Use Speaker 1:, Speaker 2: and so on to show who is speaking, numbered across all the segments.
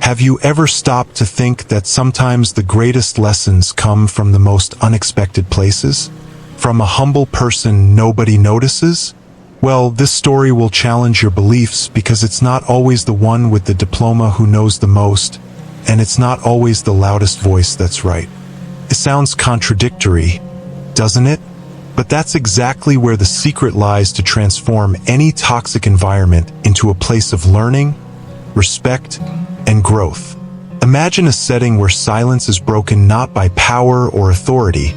Speaker 1: Have you ever stopped to think that sometimes the greatest lessons come from the most unexpected places? From a humble person nobody notices? Well, this story will challenge your beliefs because it's not always the one with the diploma who knows the most, and it's not always the loudest voice that's right. It sounds contradictory, doesn't it? But that's exactly where the secret lies to transform any toxic environment into a place of learning, respect, and growth. Imagine a setting where silence is broken not by power or authority,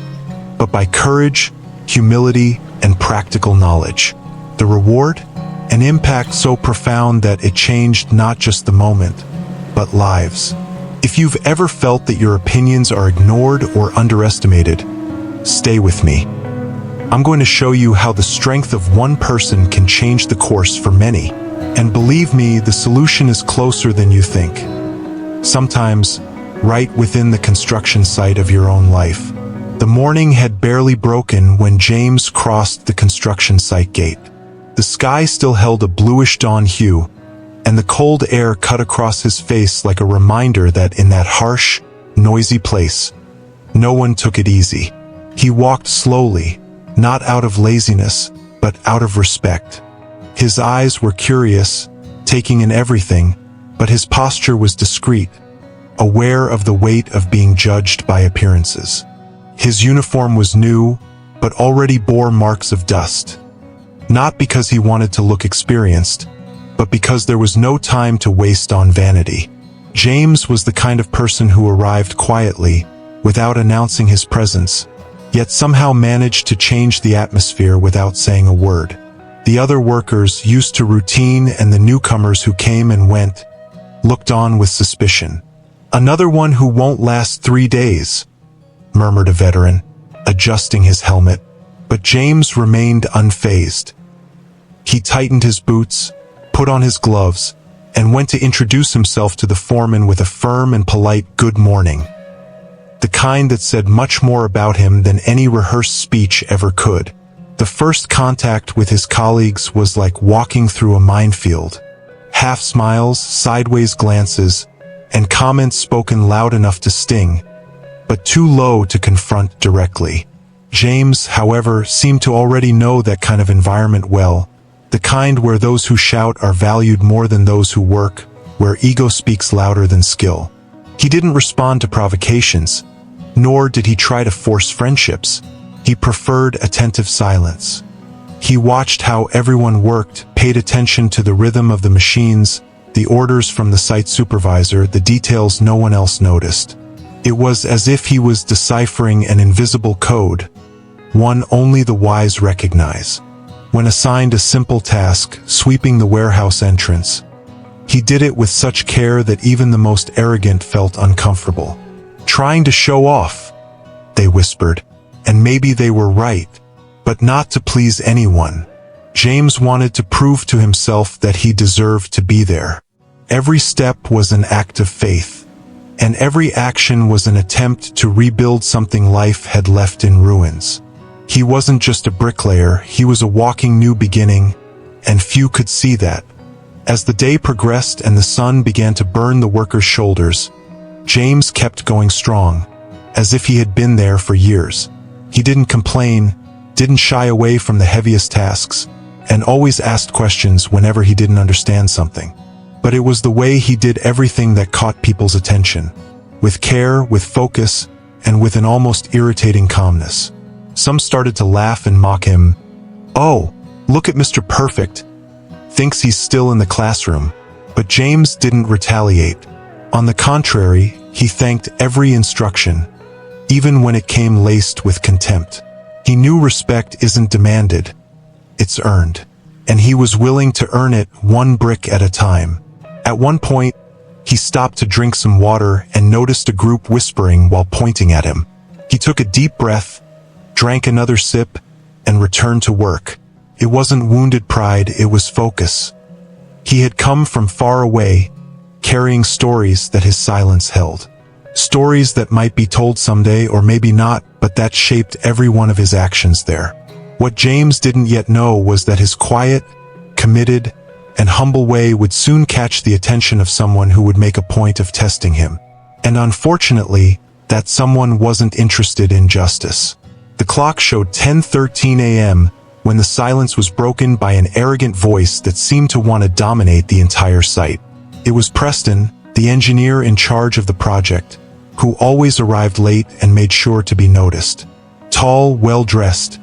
Speaker 1: but by courage, humility, and practical knowledge. The reward? An impact so profound that it changed not just the moment, but lives. If you've ever felt that your opinions are ignored or underestimated, stay with me. I'm going to show you how the strength of one person can change the course for many. And believe me, the solution is closer than you think. Sometimes, right within the construction site of your own life. The morning had barely broken when James crossed the construction site gate. The sky still held a bluish dawn hue, and the cold air cut across his face like a reminder that in that harsh, noisy place, no one took it easy. He walked slowly, not out of laziness, but out of respect. His eyes were curious, taking in everything, but his posture was discreet, aware of the weight of being judged by appearances. His uniform was new, but already bore marks of dust. Not because he wanted to look experienced, but because there was no time to waste on vanity. James was the kind of person who arrived quietly, without announcing his presence, yet somehow managed to change the atmosphere without saying a word. The other workers, used to routine, and the newcomers who came and went, looked on with suspicion. "Another one who won't last 3 days," murmured a veteran, adjusting his helmet. But James remained unfazed. He tightened his boots, put on his gloves, and went to introduce himself to the foreman with a firm and polite "good morning." The kind that said much more about him than any rehearsed speech ever could. The first contact with his colleagues was like walking through a minefield. Half smiles, sideways glances, and comments spoken loud enough to sting, but too low to confront directly. James, however, seemed to already know that kind of environment well, the kind where those who shout are valued more than those who work, where ego speaks louder than skill. He didn't respond to provocations, nor did he try to force friendships. He preferred attentive silence. He watched how everyone worked, paid attention to the rhythm of the machines, the orders from the site supervisor, the details no one else noticed. It was as if he was deciphering an invisible code, one only the wise recognize. When assigned a simple task, sweeping the warehouse entrance, he did it with such care that even the most arrogant felt uncomfortable. "Trying to show off," they whispered, and maybe they were right, but not to please anyone. James wanted to prove to himself that he deserved to be there. Every step was an act of faith, and every action was an attempt to rebuild something life had left in ruins. He wasn't just a bricklayer, he was a walking new beginning, and few could see that. As the day progressed and the sun began to burn the workers' shoulders, James kept going strong, as if he had been there for years. He didn't complain, didn't shy away from the heaviest tasks, and always asked questions whenever he didn't understand something. But it was the way he did everything that caught people's attention, with care, with focus, and with an almost irritating calmness. Some started to laugh and mock him. "Oh, look at Mr. Perfect. Thinks he's still in the classroom." But James didn't retaliate. On the contrary, he thanked every instruction, even when it came laced with contempt. He knew respect isn't demanded, it's earned. And he was willing to earn it one brick at a time. At one point, he stopped to drink some water and noticed a group whispering while pointing at him. He took a deep breath, drank another sip, and returned to work. It wasn't wounded pride, it was focus. He had come from far away, carrying stories that his silence held. Stories that might be told someday or maybe not, but that shaped every one of his actions there. What James didn't yet know was that his quiet, committed, and humble way would soon catch the attention of someone who would make a point of testing him. And unfortunately, that someone wasn't interested in justice. The clock showed 10:13 a.m. when the silence was broken by an arrogant voice that seemed to want to dominate the entire site. It was Preston, the engineer in charge of the project, who always arrived late and made sure to be noticed. Tall, well-dressed,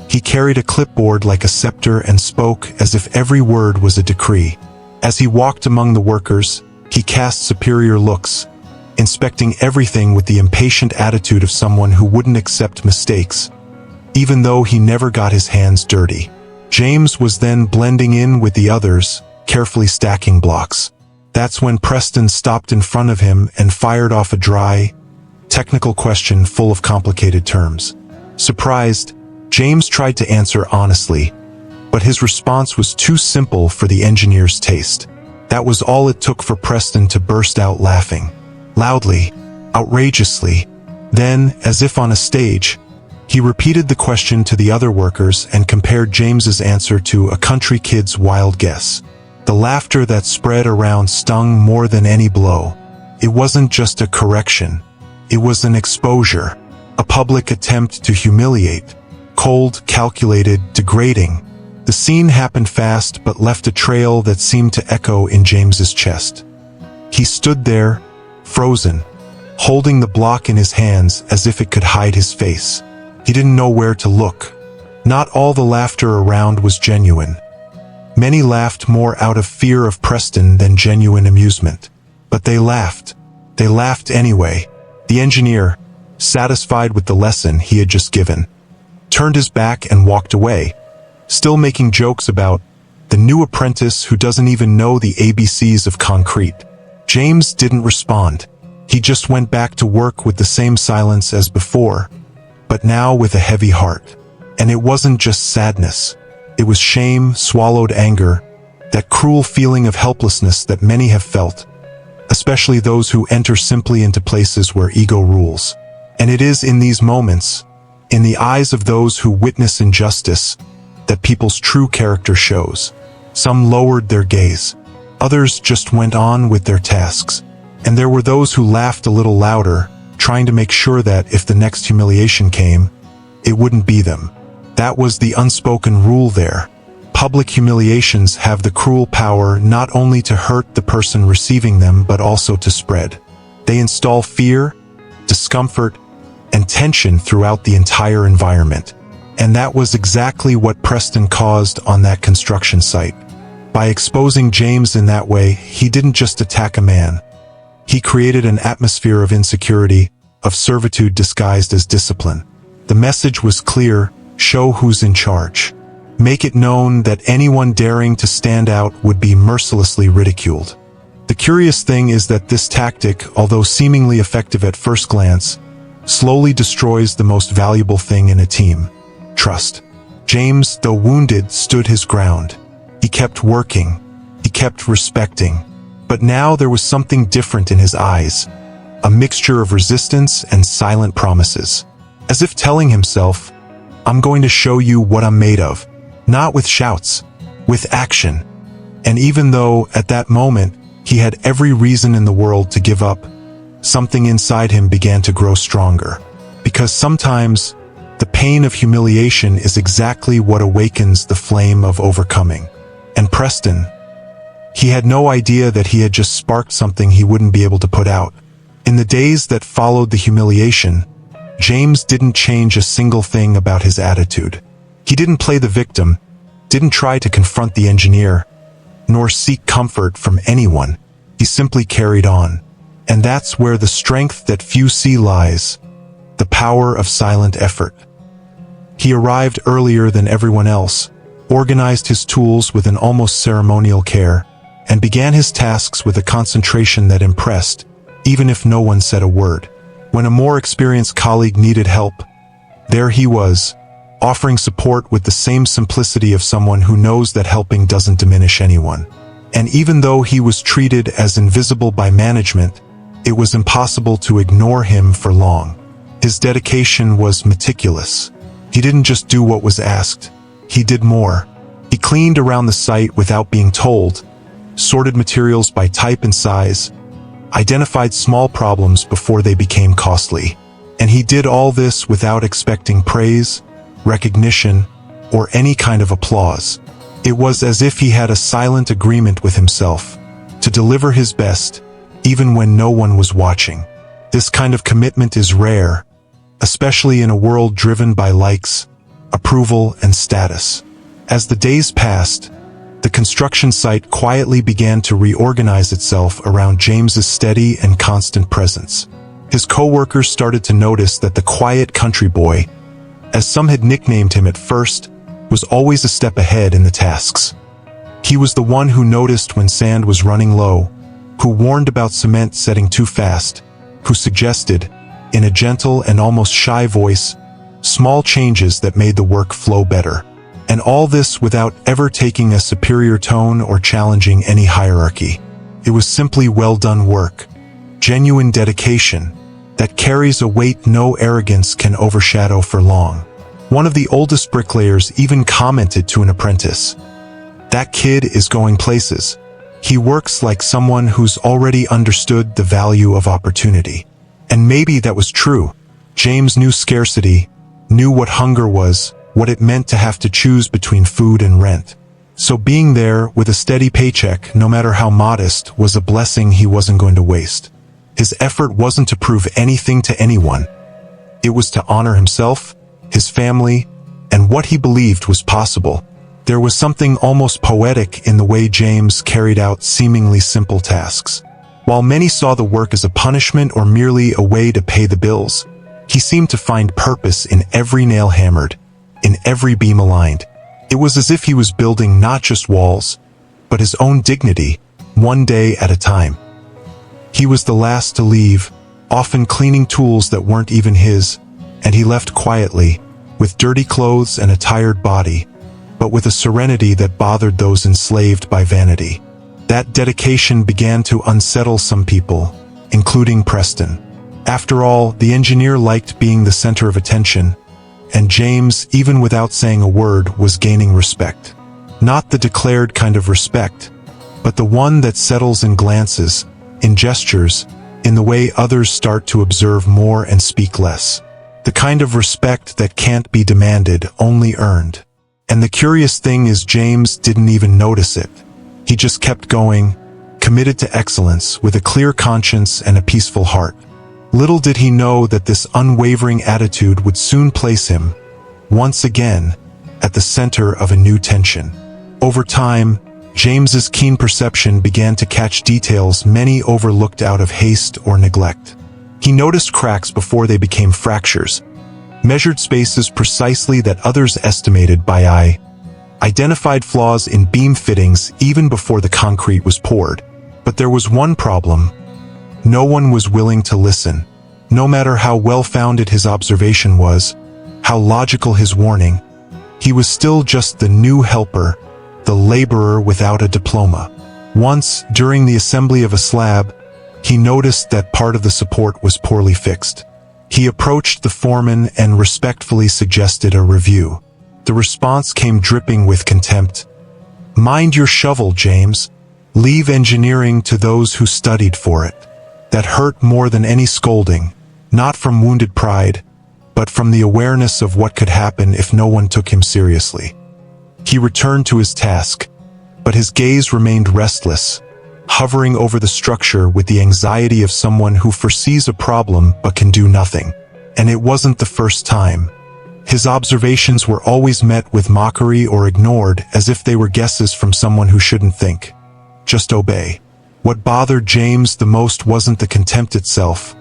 Speaker 1: he carried a clipboard like a scepter and spoke as if every word was a decree. As he walked among the workers, he cast superior looks, inspecting everything with the impatient attitude of someone who wouldn't accept mistakes, even though he never got his hands dirty. James was then blending in with the others, carefully stacking blocks. That's when Preston stopped in front of him and fired off a dry, technical question full of complicated terms. Surprised, James tried to answer honestly, but his response was too simple for the engineer's taste. That was all it took for Preston to burst out laughing. Loudly, outrageously. Then, as if on a stage, he repeated the question to the other workers and compared James's answer to a country kid's wild guess. The laughter that spread around stung more than any blow. It wasn't just a correction. It was an exposure, a public attempt to humiliate. Cold, calculated, degrading. The scene happened fast but left a trail that seemed to echo in James's chest. He stood there, frozen, holding the block in his hands as if it could hide his face. He didn't know where to look. Not all the laughter around was genuine. Many laughed more out of fear of Preston than genuine amusement. But they laughed. They laughed anyway. The engineer, satisfied with the lesson he had just given, turned his back and walked away, still making jokes about the new apprentice who doesn't even know the ABCs of concrete. James didn't respond. He just went back to work with the same silence as before, but now with a heavy heart. And it wasn't just sadness. It was shame, swallowed anger, that cruel feeling of helplessness that many have felt, especially those who enter simply into places where ego rules. And it is in these moments, in the eyes of those who witness injustice, that people's true character shows. Some lowered their gaze. Others just went on with their tasks. And there were those who laughed a little louder, trying to make sure that if the next humiliation came, it wouldn't be them. That was the unspoken rule there. Public humiliations have the cruel power not only to hurt the person receiving them but also to spread. They install fear, discomfort, and tension throughout the entire environment. And that was exactly what Preston caused on that construction site. By exposing James in that way, he didn't just attack a man. He created an atmosphere of insecurity, of servitude disguised as discipline. The message was clear: show who's in charge. Make it known that anyone daring to stand out would be mercilessly ridiculed. The curious thing is that this tactic, although seemingly effective at first glance, slowly destroys the most valuable thing in a team: trust. James, though wounded, stood his ground. He kept working. He kept respecting. But now there was something different in his eyes, a mixture of resistance and silent promises. As if telling himself, I'm going to show you what I'm made of. Not with shouts, with action. And even though, at that moment, he had every reason in the world to give up, something inside him began to grow stronger. Because sometimes, the pain of humiliation is exactly what awakens the flame of overcoming. And Preston, he had no idea that he had just sparked something he wouldn't be able to put out. In the days that followed the humiliation, James didn't change a single thing about his attitude. He didn't play the victim, didn't try to confront the engineer, nor seek comfort from anyone. He simply carried on. And that's where the strength that few see lies, the power of silent effort. He arrived earlier than everyone else, organized his tools with an almost ceremonial care, and began his tasks with a concentration that impressed, even if no one said a word. When a more experienced colleague needed help, there he was, offering support with the same simplicity of someone who knows that helping doesn't diminish anyone. And even though he was treated as invisible by management, it was impossible to ignore him for long. His dedication was meticulous. He didn't just do what was asked. He did more. He cleaned around the site without being told, sorted materials by type and size, identified small problems before they became costly. And he did all this without expecting praise, recognition, or any kind of applause. It was as if he had a silent agreement with himself to deliver his best, even when no one was watching. This kind of commitment is rare, especially in a world driven by likes, approval, and status. As the days passed, the construction site quietly began to reorganize itself around James's steady and constant presence. His co-workers started to notice that the quiet country boy, as some had nicknamed him at first, was always a step ahead in the tasks. He was the one who noticed when sand was running low, who warned about cement setting too fast, who suggested, in a gentle and almost shy voice, small changes that made the work flow better. And all this without ever taking a superior tone or challenging any hierarchy. It was simply well-done work, genuine dedication, that carries a weight no arrogance can overshadow for long. One of the oldest bricklayers even commented to an apprentice, "That kid is going places. He works like someone who's already understood the value of opportunity." And maybe that was true. James knew scarcity, knew what hunger was, what it meant to have to choose between food and rent. So being there with a steady paycheck, no matter how modest, was a blessing he wasn't going to waste. His effort wasn't to prove anything to anyone. It was to honor himself, his family, and what he believed was possible. There was something almost poetic in the way James carried out seemingly simple tasks. While many saw the work as a punishment or merely a way to pay the bills, he seemed to find purpose in every nail hammered, in every beam aligned. It was as if he was building not just walls, but his own dignity, one day at a time. He was the last to leave, often cleaning tools that weren't even his, and he left quietly, with dirty clothes and a tired body, but with a serenity that bothered those enslaved by vanity. That dedication began to unsettle some people, including Preston. After all, the engineer liked being the center of attention, and James, even without saying a word, was gaining respect. Not the declared kind of respect, but the one that settles in glances, in gestures, in the way others start to observe more and speak less. The kind of respect that can't be demanded, only earned. And the curious thing is James didn't even notice it. He just kept going, committed to excellence, with a clear conscience and a peaceful heart. Little did he know that this unwavering attitude would soon place him, once again, at the center of a new tension. Over time, James's keen perception began to catch details many overlooked out of haste or neglect. He noticed cracks before they became fractures, measured spaces precisely that others estimated by eye, identified flaws in beam fittings even before the concrete was poured. But there was one problem. No one was willing to listen. No matter how well-founded his observation was, how logical his warning, he was still just the new helper, the laborer without a diploma. Once, during the assembly of a slab, he noticed that part of the support was poorly fixed. He approached the foreman and respectfully suggested a review. The response came dripping with contempt. "Mind your shovel, James. Leave engineering to those who studied for it." That hurt more than any scolding, not from wounded pride, but from the awareness of what could happen if no one took him seriously. He returned to his task, but his gaze remained restless, hovering over the structure with the anxiety of someone who foresees a problem but can do nothing. And it wasn't the first time. His observations were always met with mockery or ignored as if they were guesses from someone who shouldn't think, just obey. What bothered James the most wasn't the contempt itself,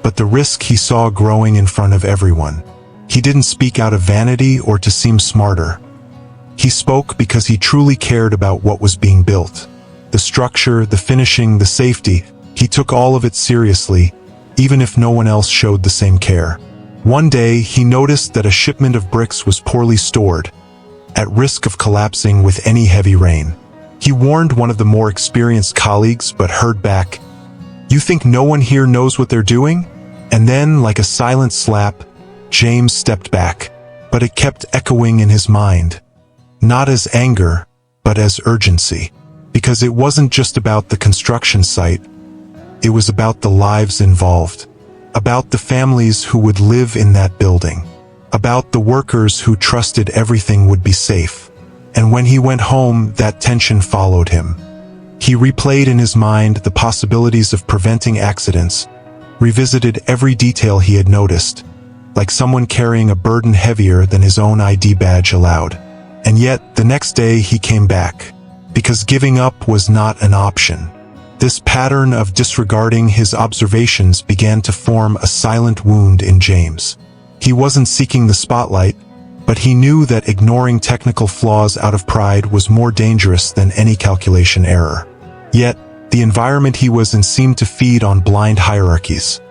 Speaker 1: but the risk he saw growing in front of everyone. He didn't speak out of vanity or to seem smarter. He spoke because he truly cared about what was being built. The structure, the finishing, the safety. He took all of it seriously, even if no one else showed the same care. One day, he noticed that a shipment of bricks was poorly stored, at risk of collapsing with any heavy rain. He warned one of the more experienced colleagues, but heard back, "You think no one here knows what they're doing?" And then, like a silent slap, James stepped back, but it kept echoing in his mind, not as anger, but as urgency. because it wasn't just about the construction site, it was about the lives involved, about the families who would live in that building, about the workers who trusted everything would be safe. And when he went home, that tension followed him. He replayed in his mind the possibilities of preventing accidents, revisited every detail he had noticed, like someone carrying a burden heavier than his own ID badge allowed. And yet, the next day he came back, because giving up was not an option. This pattern of disregarding his observations began to form a silent wound in James. He wasn't seeking the spotlight, but he knew that ignoring technical flaws out of pride was more dangerous than any calculation error. Yet, the environment he was in seemed to feed on blind hierarchies.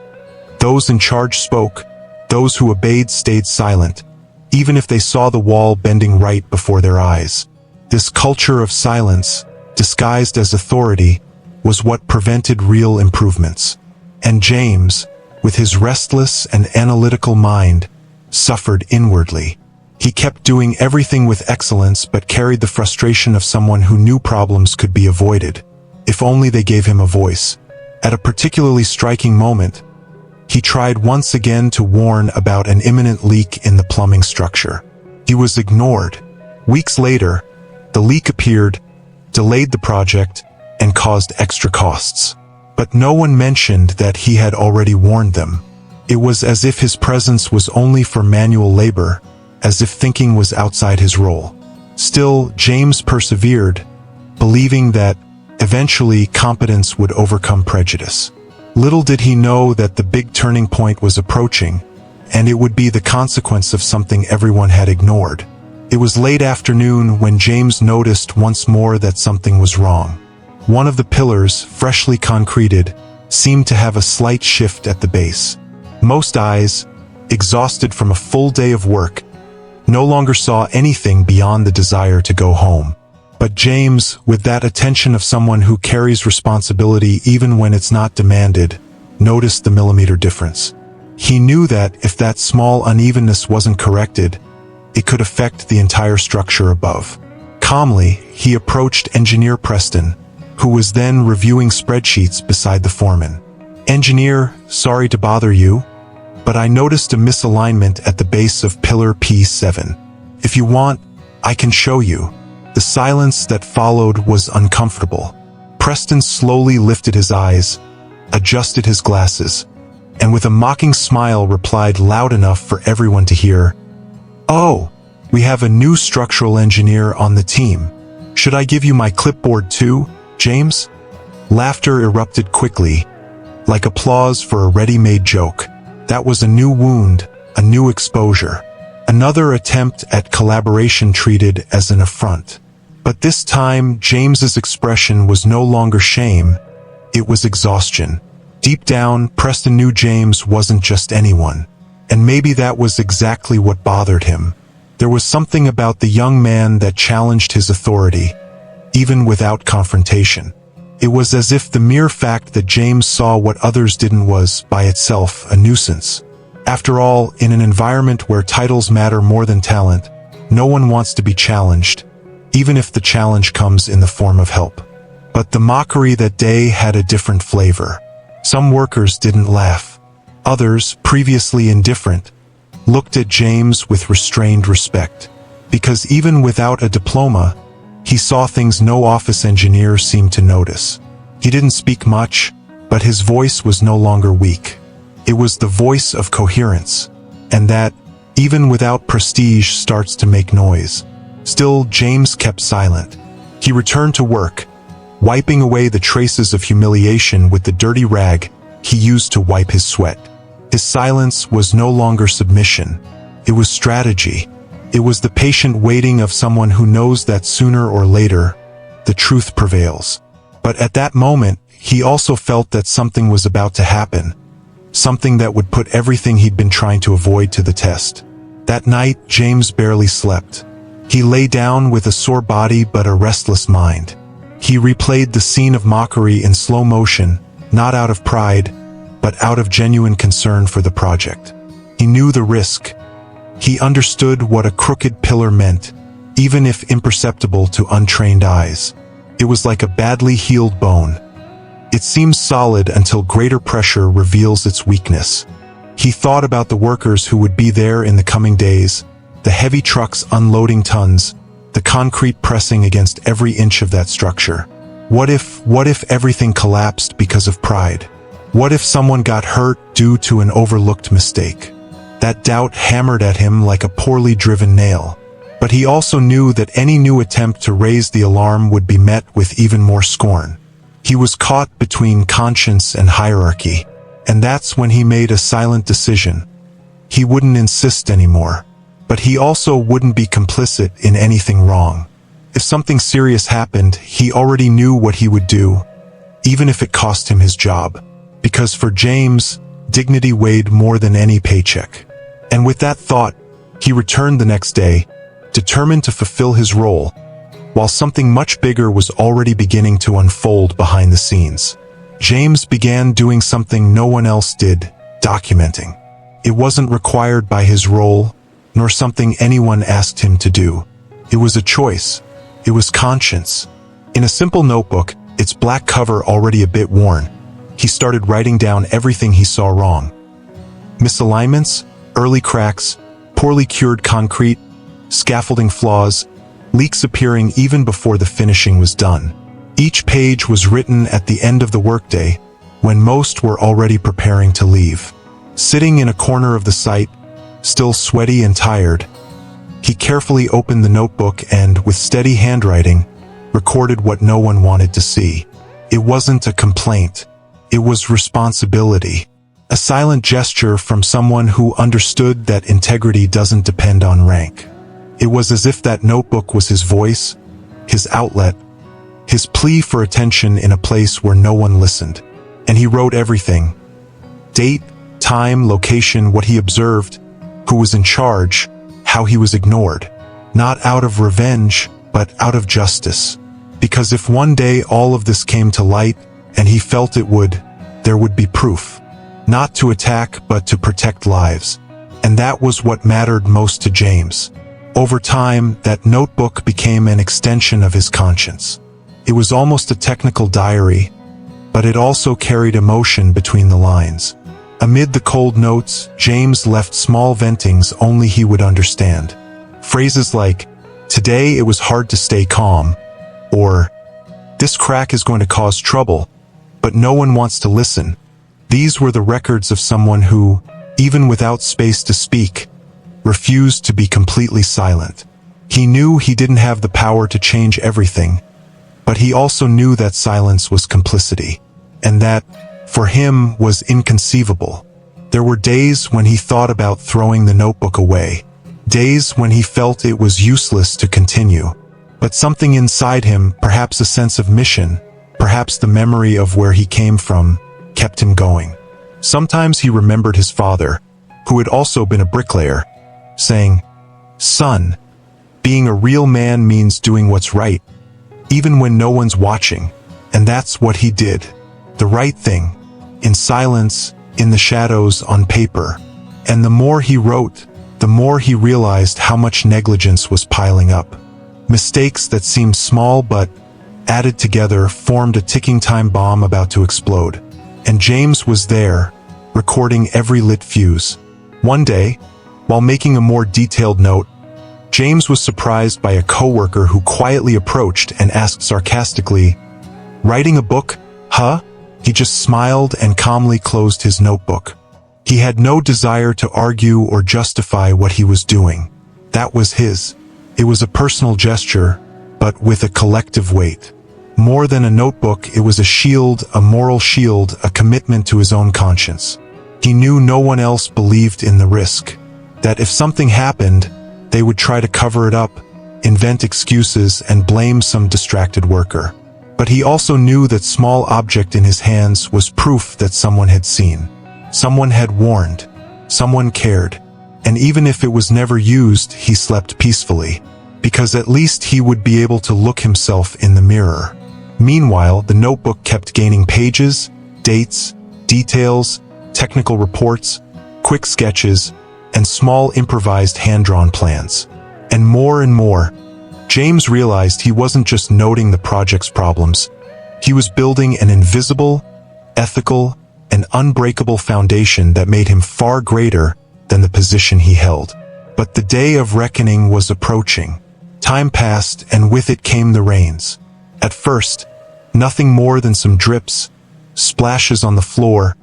Speaker 1: Those in charge spoke, those who obeyed stayed silent, even if they saw the wall bending right before their eyes. This culture of silence, disguised as authority, was what prevented real improvements. And James, with his restless and analytical mind, suffered inwardly. He kept doing everything with excellence but carried the frustration of someone who knew problems could be avoided, if only they gave him a voice. At a particularly striking moment, he tried once again to warn about an imminent leak in the plumbing structure. He was ignored. Weeks later, the leak appeared, delayed the project, and caused extra costs. But no one mentioned that he had already warned them. It was as if his presence was only for manual labor, as if thinking was outside his role. Still, James persevered, believing that eventually competence would overcome prejudice. Little did he know that the big turning point was approaching, and it would be the consequence of something everyone had ignored. It was late afternoon when James noticed once more that something was wrong. One of the pillars, freshly concreted, seemed to have a slight shift at the base. Most eyes, exhausted from a full day of work, no longer saw anything beyond the desire to go home. But James, with that attention of someone who carries responsibility even when it's not demanded, noticed the millimeter difference. He knew that if that small unevenness wasn't corrected, it could affect the entire structure above. Calmly, he approached Engineer Preston, who was then reviewing spreadsheets beside the foreman. "Engineer, sorry to bother you, but I noticed a misalignment at the base of pillar P7. If you want, I can show you." The silence that followed was uncomfortable. Preston slowly lifted his eyes, adjusted his glasses, and with a mocking smile replied loud enough for everyone to hear, "Oh, we have a new structural engineer on the team. Should I give you my clipboard too, James?" Laughter erupted quickly, like applause for a ready-made joke. That was a new wound, a new exposure. Another attempt at collaboration treated as an affront. But this time, James's expression was no longer shame, it was exhaustion. Deep down, Preston knew James wasn't just anyone. And maybe that was exactly what bothered him. There was something about the young man that challenged his authority, even without confrontation. It was as if the mere fact that James saw what others didn't was, by itself, a nuisance. After all, in an environment where titles matter more than talent, no one wants to be challenged, even if the challenge comes in the form of help. But the mockery that day had a different flavor. Some workers didn't laugh. Others, previously indifferent, looked at James with restrained respect. Because even without a diploma, he saw things no office engineer seemed to notice. He didn't speak much, but his voice was no longer weak. It was the voice of coherence, and that, even without prestige, starts to make noise. Still, James kept silent. He returned to work, wiping away the traces of humiliation with the dirty rag he used to wipe his sweat. His silence was no longer submission. It was strategy. It was the patient waiting of someone who knows that sooner or later, the truth prevails. But at that moment, he also felt that something was about to happen. Something that would put everything he'd been trying to avoid to the test. That night, James barely slept. He lay down with a sore body but a restless mind. He replayed the scene of mockery in slow motion, not out of pride, but out of genuine concern for the project. He knew the risk. He understood what a crooked pillar meant, even if imperceptible to untrained eyes. It was like a badly healed bone. It seems solid until greater pressure reveals its weakness. He thought about the workers who would be there in the coming days, the heavy trucks unloading tons, the concrete pressing against every inch of that structure. What if everything collapsed because of pride? What if someone got hurt due to an overlooked mistake? That doubt hammered at him like a poorly driven nail. But he also knew that any new attempt to raise the alarm would be met with even more scorn. He was caught between conscience and hierarchy, and that's when he made a silent decision. He wouldn't insist anymore, but he also wouldn't be complicit in anything wrong. If something serious happened, he already knew what he would do, even if it cost him his job. Because for James, dignity weighed more than any paycheck. And with that thought, he returned the next day, determined to fulfill his role, while something much bigger was already beginning to unfold behind the scenes. James began doing something no one else did, documenting. It wasn't required by his role, nor something anyone asked him to do. It was a choice. It was conscience. In a simple notebook, its black cover already a bit worn, he started writing down everything he saw wrong. Misalignments, early cracks, poorly cured concrete, scaffolding flaws, leaks appearing even before the finishing was done. Each page was written at the end of the workday, when most were already preparing to leave. Sitting in a corner of the site, still sweaty and tired, he carefully opened the notebook and, with steady handwriting, recorded what no one wanted to see. It wasn't a complaint. It was responsibility. A silent gesture from someone who understood that integrity doesn't depend on rank. It was as if that notebook was his voice, his outlet, his plea for attention in a place where no one listened. And he wrote everything. Date, time, location, what he observed, who was in charge, how he was ignored. Not out of revenge, but out of justice. Because if one day all of this came to light, and he felt it would, there would be proof. Not to attack, but to protect lives. And that was what mattered most to James. Over time, that notebook became an extension of his conscience. It was almost a technical diary, but it also carried emotion between the lines. Amid the cold notes, James left small ventings only he would understand. Phrases like, "Today it was hard to stay calm," or, "This crack is going to cause trouble, but no one wants to listen." These were the records of someone who, even without space to speak, refused to be completely silent. He knew he didn't have the power to change everything, but he also knew that silence was complicity, and that, for him, was inconceivable. There were days when he thought about throwing the notebook away, days when he felt it was useless to continue. But something inside him, perhaps a sense of mission, perhaps the memory of where he came from, kept him going. Sometimes he remembered his father, who had also been a bricklayer, saying, "Son, being a real man means doing what's right, even when no one's watching." And that's what he did. The right thing, in silence, in the shadows, on paper. And the more he wrote, the more he realized how much negligence was piling up. Mistakes that seemed small but, added together, formed a ticking time bomb about to explode. And James was there, recording every lit fuse. One day, while making a more detailed note, James was surprised by a coworker who quietly approached and asked sarcastically, "Writing a book, huh?" He just smiled and calmly closed his notebook. He had no desire to argue or justify what he was doing. That was his. It was a personal gesture, but with a collective weight. More than a notebook, it was a shield, a moral shield, a commitment to his own conscience. He knew no one else believed in the risk. That if something happened, they would try to cover it up, invent excuses, and blame some distracted worker. But he also knew that small object in his hands was proof that someone had seen. Someone had warned. Someone cared. And even if it was never used, he slept peacefully. Because at least he would be able to look himself in the mirror. Meanwhile, the notebook kept gaining pages, dates, details, technical reports, quick sketches, and small improvised hand-drawn plans. And more, James realized he wasn't just noting the project's problems. He was building an invisible, ethical, and unbreakable foundation that made him far greater than the position he held. But the day of reckoning was approaching. Time passed, and with it came the rains. At first, nothing more than some drips, splashes on the floor,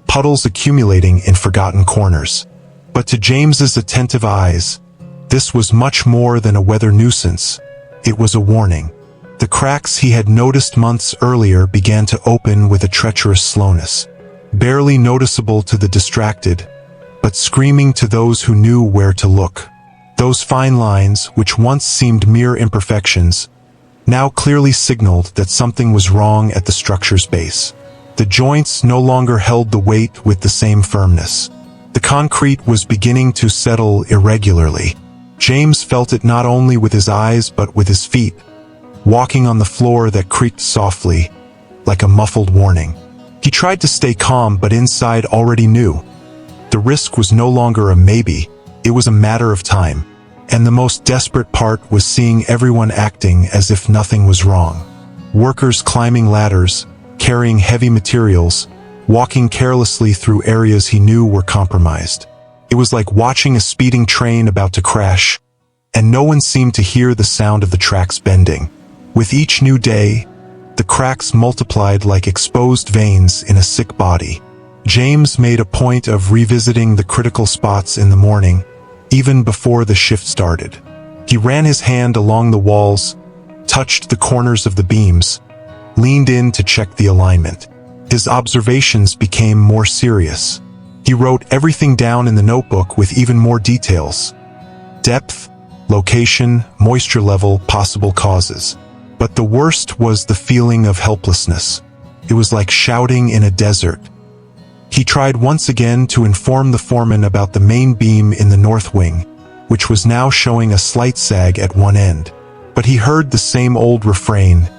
Speaker 1: puddles accumulating in forgotten corners. But to James's attentive eyes, this was much more than a weather nuisance. It was a warning. The cracks he had noticed months earlier began to open with a treacherous slowness, barely noticeable to the distracted, but screaming to those who knew where to look. Those fine lines, which once seemed mere imperfections, now clearly signaled that something was wrong at the structure's base. The joints no longer held the weight with the same firmness. The concrete was beginning to settle irregularly. James felt it not only with his eyes but with his feet, walking on the floor that creaked softly, like a muffled warning. He tried to stay calm, but inside already knew. The risk was no longer a maybe, it was a matter of time. And the most desperate part was seeing everyone acting as if nothing was wrong. Workers climbing ladders, carrying heavy materials, walking carelessly through areas he knew were compromised. It was like watching a speeding train about to crash, and no one seemed to hear the sound of the tracks bending. With each new day, the cracks multiplied like exposed veins in a sick body. James made a point of revisiting the critical spots in the morning, even before the shift started. He ran his hand along the walls, touched the corners of the beams, leaned in to check the alignment. His observations became more serious. He wrote everything down in the notebook with even more details: depth, location, moisture level, possible causes. But the worst was the feeling of helplessness. It was like shouting in a desert. He tried once again to inform the foreman about the main beam in the north wing, which was now showing a slight sag at one end. But he heard the same old refrain: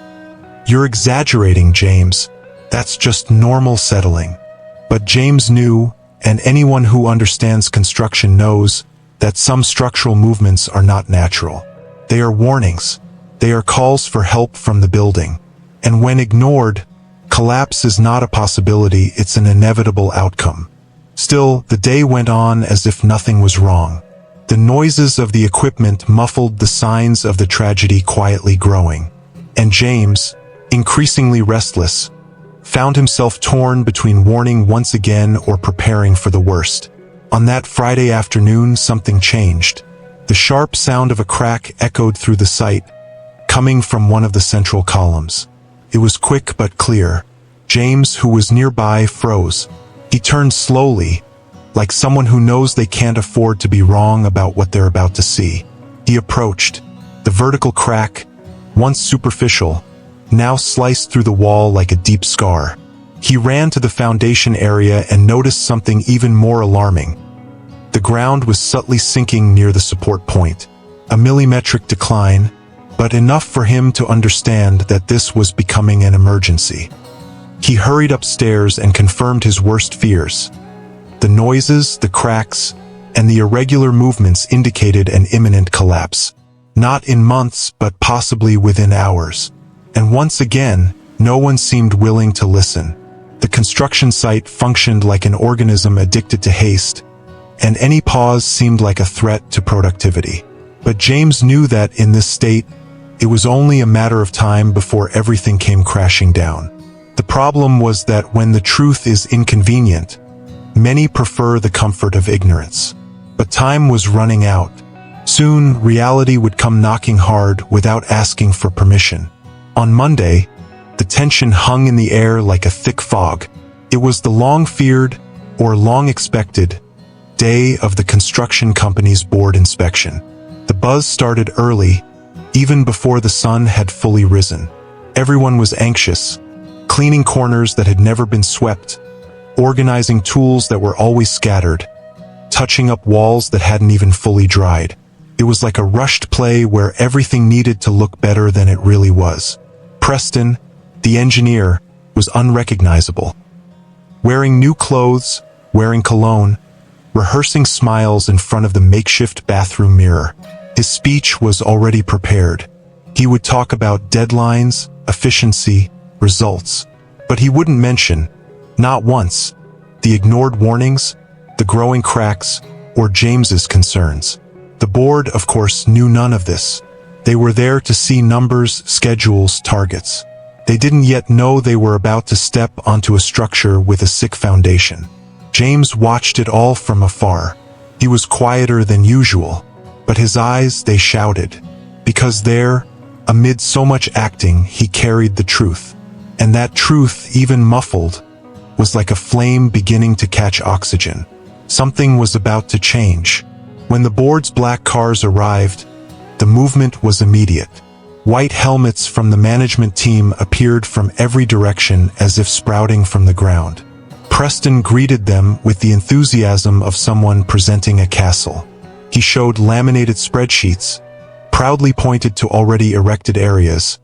Speaker 1: "You're exaggerating, James. That's just normal settling." But James knew, and anyone who understands construction knows, that some structural movements are not natural. They are warnings. They are calls for help from the building. And when ignored, collapse is not a possibility, it's an inevitable outcome. Still, the day went on as if nothing was wrong. The noises of the equipment muffled the signs of the tragedy quietly growing. And James, increasingly restless, found himself torn between warning once again or preparing for the worst. On that Friday afternoon, something changed. The sharp sound of a crack echoed through the site, coming from one of the central columns. It was quick but clear. James, who was nearby, froze. He turned slowly, like someone who knows they can't afford to be wrong about what they're about to see. He approached. The vertical crack, once superficial, now sliced through the wall like a deep scar. He ran to the foundation area and noticed something even more alarming. The ground was subtly sinking near the support point. A millimetric decline, but enough for him to understand that this was becoming an emergency. He hurried upstairs and confirmed his worst fears. The noises, the cracks, and the irregular movements indicated an imminent collapse. Not in months, but possibly within hours. And once again, no one seemed willing to listen. The construction site functioned like an organism addicted to haste, and any pause seemed like a threat to productivity. But James knew that in this state, it was only a matter of time before everything came crashing down. The problem was that when the truth is inconvenient, many prefer the comfort of ignorance. But time was running out. Soon, reality would come knocking hard without asking for permission. On Monday, the tension hung in the air like a thick fog. It was the long-feared, or long-expected, day of the construction company's board inspection. The buzz started early, even before the sun had fully risen. Everyone was anxious, cleaning corners that had never been swept, organizing tools that were always scattered, touching up walls that hadn't even fully dried. It was like a rushed play where everything needed to look better than it really was. Preston, the engineer, was unrecognizable. Wearing new clothes, wearing cologne, rehearsing smiles in front of the makeshift bathroom mirror. His speech was already prepared. He would talk about deadlines, efficiency, results. But he wouldn't mention, not once, the ignored warnings, the growing cracks, or James's concerns. The board, of course, knew none of this. They were there to see numbers, schedules, targets. They didn't yet know they were about to step onto a structure with a sick foundation. James watched it all from afar. He was quieter than usual, but his eyes, they shouted. Because there, amid so much acting, he carried the truth. And that truth, even muffled, was like a flame beginning to catch oxygen. Something was about to change. When the board's black cars arrived, the movement was immediate. White helmets from the management team appeared from every direction as if sprouting from the ground. Preston greeted them with the enthusiasm of someone presenting a castle. He showed laminated spreadsheets, proudly pointed to already erected areas,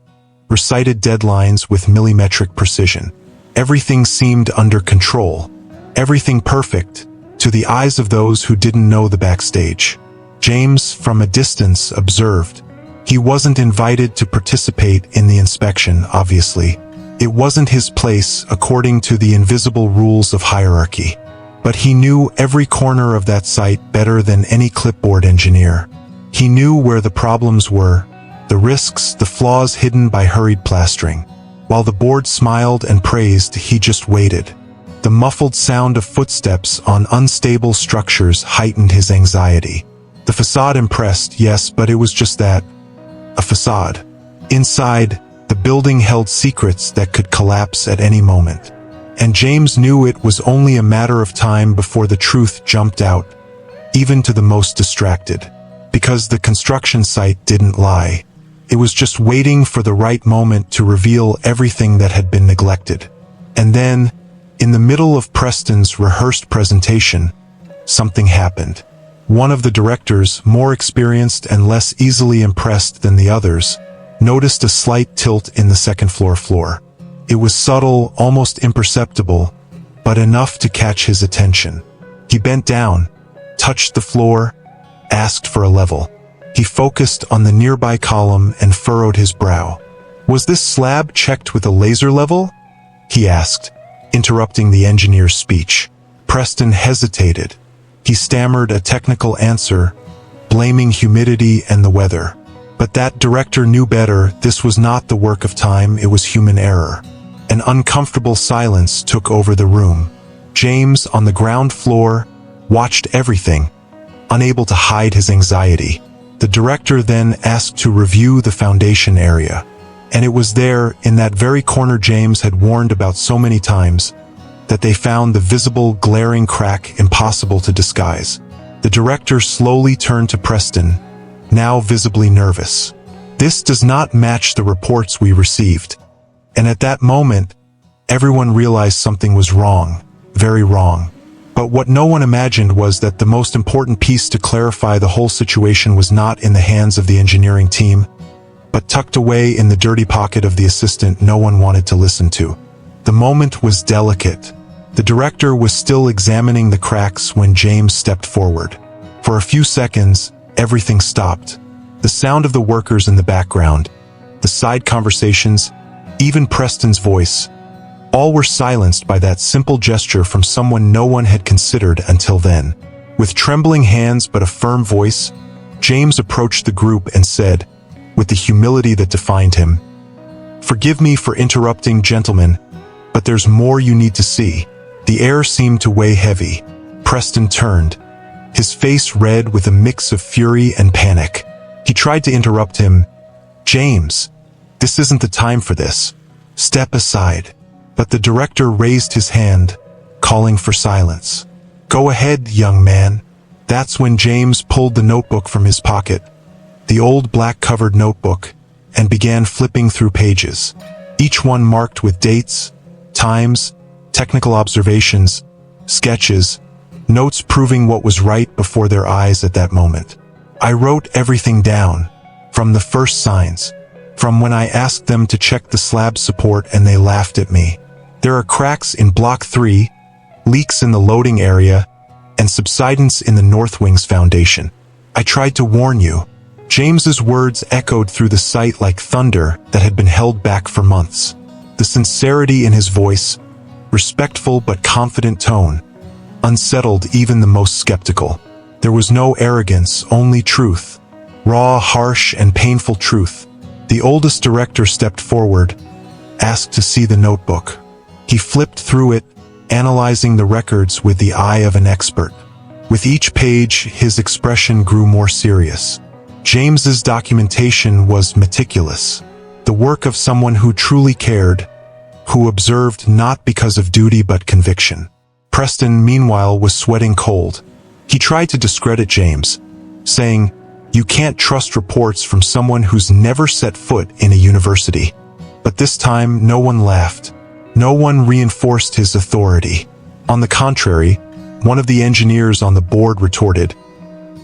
Speaker 1: recited deadlines with millimetric precision. Everything seemed under control, everything perfect, to the eyes of those who didn't know the backstage. James, from a distance, observed. He wasn't invited to participate in the inspection, obviously. It wasn't his place according to the invisible rules of hierarchy. But he knew every corner of that site better than any clipboard engineer. He knew where the problems were, the risks, the flaws hidden by hurried plastering. While the board smiled and praised, he just waited. The muffled sound of footsteps on unstable structures heightened his anxiety. The facade impressed, yes, but it was just that, a facade. Inside, the building held secrets that could collapse at any moment. And James knew it was only a matter of time before the truth jumped out, even to the most distracted. Because the construction site didn't lie. It was just waiting for the right moment to reveal everything that had been neglected. And then, in the middle of Preston's rehearsed presentation, something happened. One of the directors, more experienced and less easily impressed than the others, noticed a slight tilt in the second floor. It was subtle, almost imperceptible, but enough to catch his attention. He bent down, touched the floor, asked for a level. He focused on the nearby column and furrowed his brow. "Was this slab checked with a laser level?" he asked, interrupting the engineer's speech. Preston hesitated. He stammered a technical answer, blaming humidity and the weather. But that director knew better. This was not the work of time, it was human error. An uncomfortable silence took over the room. James, on the ground floor, watched everything, unable to hide his anxiety. The director then asked to review the foundation area. And it was there, in that very corner James had warned about so many times, that they found the visible, glaring crack impossible to disguise. The director slowly turned to Preston, now visibly nervous. "This does not match the reports we received." And at that moment, everyone realized something was wrong, very wrong. But what no one imagined was that the most important piece to clarify the whole situation was not in the hands of the engineering team, but tucked away in the dirty pocket of the assistant no one wanted to listen to. The moment was delicate. The director was still examining the cracks when James stepped forward. For a few seconds, everything stopped. The sound of the workers in the background, the side conversations, even Preston's voice, all were silenced by that simple gesture from someone no one had considered until then. With trembling hands but a firm voice, James approached the group and said, with the humility that defined him, "Forgive me for interrupting, gentlemen, but there's more you need to see." The air seemed to weigh heavy. Preston turned, his face red with a mix of fury and panic. He tried to interrupt him. "James, this isn't the time for this. Step aside." But the director raised his hand, calling for silence. "Go ahead, young man." That's when James pulled the notebook from his pocket, the old black-covered notebook, and began flipping through pages, each one marked with dates, times, technical observations, sketches, notes proving what was right before their eyes at that moment. I wrote everything down, from the first signs, from when I asked them to check the slab support and they laughed at me. There are cracks in Block 3, leaks in the loading area, and subsidence in the North Wing's foundation. I tried to warn you, James's words echoed through the site like thunder that had been held back for months. The sincerity in his voice, respectful but confident tone, unsettled even the most skeptical. There was no arrogance, only truth. Raw, harsh, and painful truth. The oldest director stepped forward, asked to see the notebook. He flipped through it, analyzing the records with the eye of an expert. With each page, his expression grew more serious. James's documentation was meticulous, the work of someone who truly cared, who observed not because of duty but conviction. Preston, meanwhile, was sweating cold. He tried to discredit James, saying, "You can't trust reports from someone who's never set foot in a university." But this time, no one laughed. No one reinforced his authority. On the contrary, one of the engineers on the board retorted,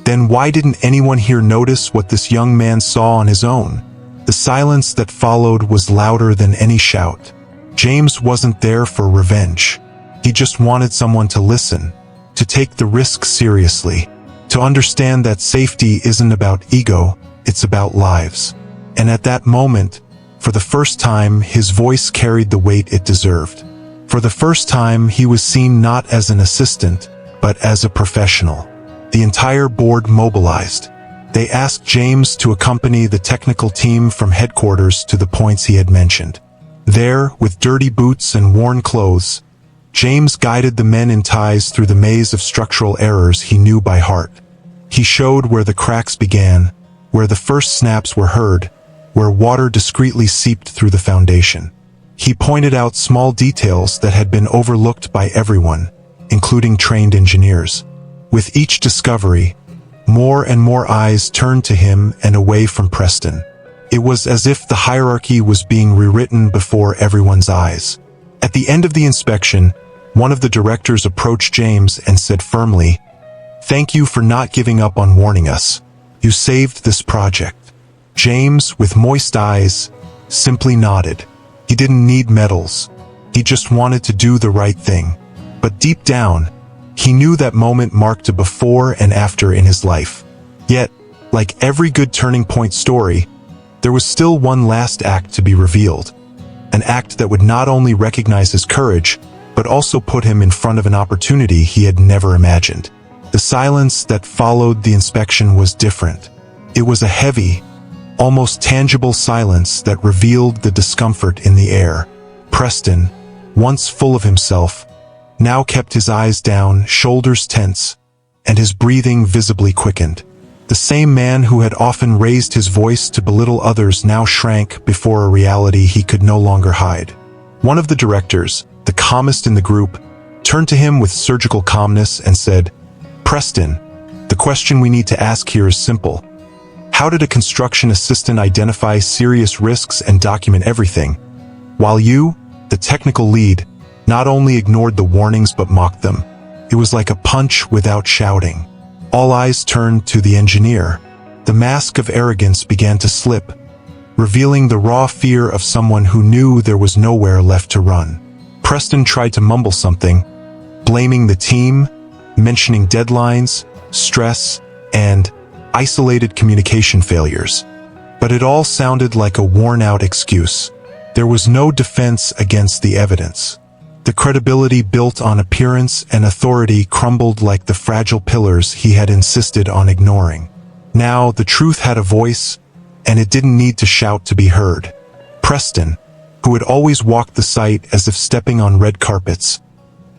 Speaker 1: "Then why didn't anyone here notice what this young man saw on his own?" The silence that followed was louder than any shout. James wasn't there for revenge. He just wanted someone to listen, to take the risk seriously, to understand that safety isn't about ego, it's about lives. And at that moment, for the first time, his voice carried the weight it deserved. For the first time, he was seen not as an assistant, but as a professional. The entire board mobilized. They asked James to accompany the technical team from headquarters to the points he had mentioned. There, with dirty boots and worn clothes, James guided the men in ties through the maze of structural errors he knew by heart. He showed where the cracks began, where the first snaps were heard, where water discreetly seeped through the foundation. He pointed out small details that had been overlooked by everyone, including trained engineers. With each discovery, more and more eyes turned to him and away from Preston. It was as if the hierarchy was being rewritten before everyone's eyes. At the end of the inspection, one of the directors approached James and said firmly, "Thank you for not giving up on warning us. You saved this project." James, with moist eyes, simply nodded. He didn't need medals. He just wanted to do the right thing. But deep down, he knew that moment marked a before and after in his life. Yet, like every good turning point story, there was still one last act to be revealed. An act that would not only recognize his courage, but also put him in front of an opportunity he had never imagined. The silence that followed the inspection was different. It was a heavy, almost tangible silence that revealed the discomfort in the air. Preston, once full of himself, now kept his eyes down, shoulders tense, and his breathing visibly quickened. The same man who had often raised his voice to belittle others now shrank before a reality he could no longer hide. One of the directors, the calmest in the group, turned to him with surgical calmness and said, "Preston, the question we need to ask here is simple. How did a construction assistant identify serious risks and document everything, while you, the technical lead, not only ignored the warnings but mocked them?" It was like a punch without shouting. All eyes turned to the engineer. The mask of arrogance began to slip, revealing the raw fear of someone who knew there was nowhere left to run. Preston tried to mumble something, blaming the team, mentioning deadlines, stress, and isolated communication failures. But it all sounded like a worn-out excuse. There was no defense against the evidence. The credibility built on appearance and authority crumbled like the fragile pillars he had insisted on ignoring. Now, the truth had a voice, and it didn't need to shout to be heard. Preston, who had always walked the site as if stepping on red carpets,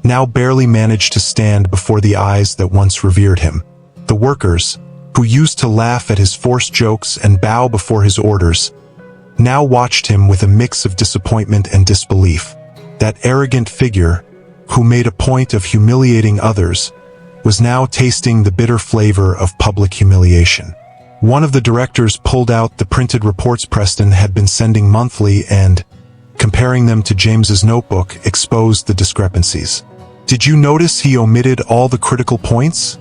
Speaker 1: now barely managed to stand before the eyes that once revered him. The workers, who used to laugh at his forced jokes and bow before his orders, now watched him with a mix of disappointment and disbelief. That arrogant figure, who made a point of humiliating others, was now tasting the bitter flavor of public humiliation. One of the directors pulled out the printed reports Preston had been sending monthly and, comparing them to James's notebook, exposed the discrepancies. "Did you notice he omitted all the critical points?"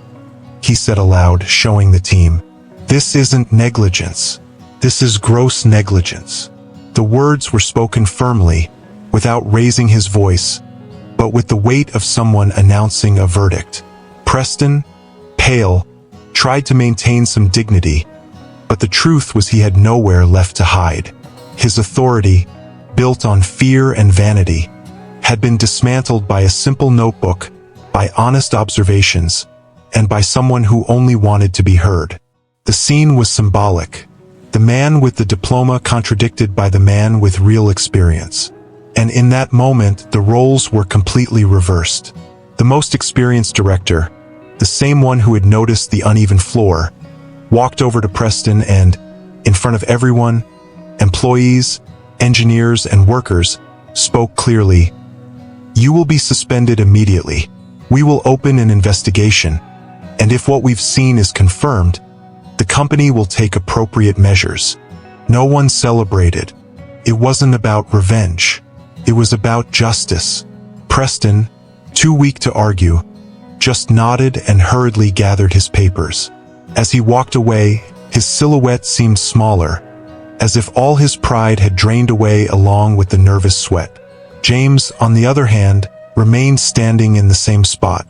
Speaker 1: he said aloud, showing the team. "This isn't negligence. This is gross negligence." The words were spoken firmly, without raising his voice, but with the weight of someone announcing a verdict. Preston, pale, tried to maintain some dignity, But the truth was he had nowhere left to hide. His authority, built on fear and vanity, had been dismantled by a simple notebook, by honest observations, and by someone who only wanted to be heard. The scene was symbolic. The man with the diploma contradicted by the man with real experience. And in that moment, the roles were completely reversed. The most experienced director, the same one who had noticed the uneven floor, walked over to Preston and, in front of everyone, employees, engineers, and workers, spoke clearly. "You will be suspended immediately. We will open an investigation, and if what we've seen is confirmed, the company will take appropriate measures." No one celebrated. It wasn't about revenge. It was about justice. Preston, too weak to argue, just nodded and hurriedly gathered his papers. As he walked away, his silhouette seemed smaller, as if all his pride had drained away along with the nervous sweat. James, on the other hand, remained standing in the same spot.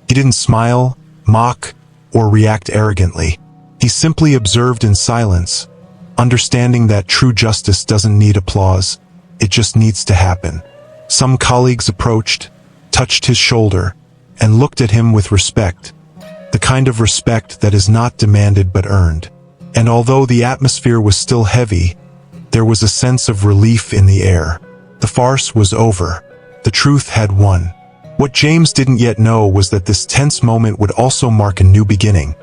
Speaker 1: He didn't smile, mock, or react arrogantly. He simply observed in silence, understanding that true justice doesn't need applause, it just needs to happen. Some colleagues approached, touched his shoulder, and looked at him with respect, the kind of respect that is not demanded but earned. And although the atmosphere was still heavy, there was a sense of relief in the air. The farce was over. The truth had won. What James didn't yet know was that this tense moment would also mark a new beginning,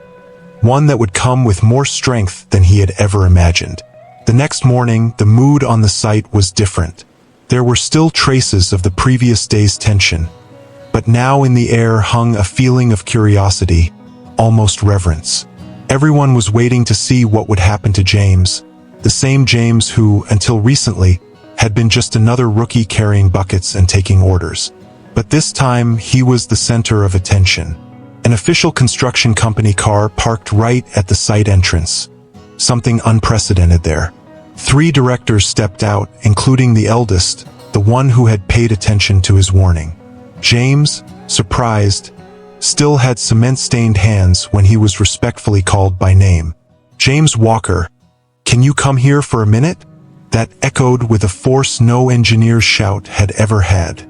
Speaker 1: one that would come with more strength than he had ever imagined. The next morning, the mood on the site was different. There were still traces of the previous day's tension, but now in the air hung a feeling of curiosity, almost reverence. Everyone was waiting to see what would happen to James, the same James who, until recently, had been just another rookie carrying buckets and taking orders. But this time, he was the center of attention. An official construction company car parked right at the site entrance. Something unprecedented there. 3 directors stepped out, including the eldest, the one who had paid attention to his warning. James, surprised, still had cement-stained hands when he was respectfully called by name. "James Walker, can you come here for a minute?" That echoed with a force no engineer's shout had ever had.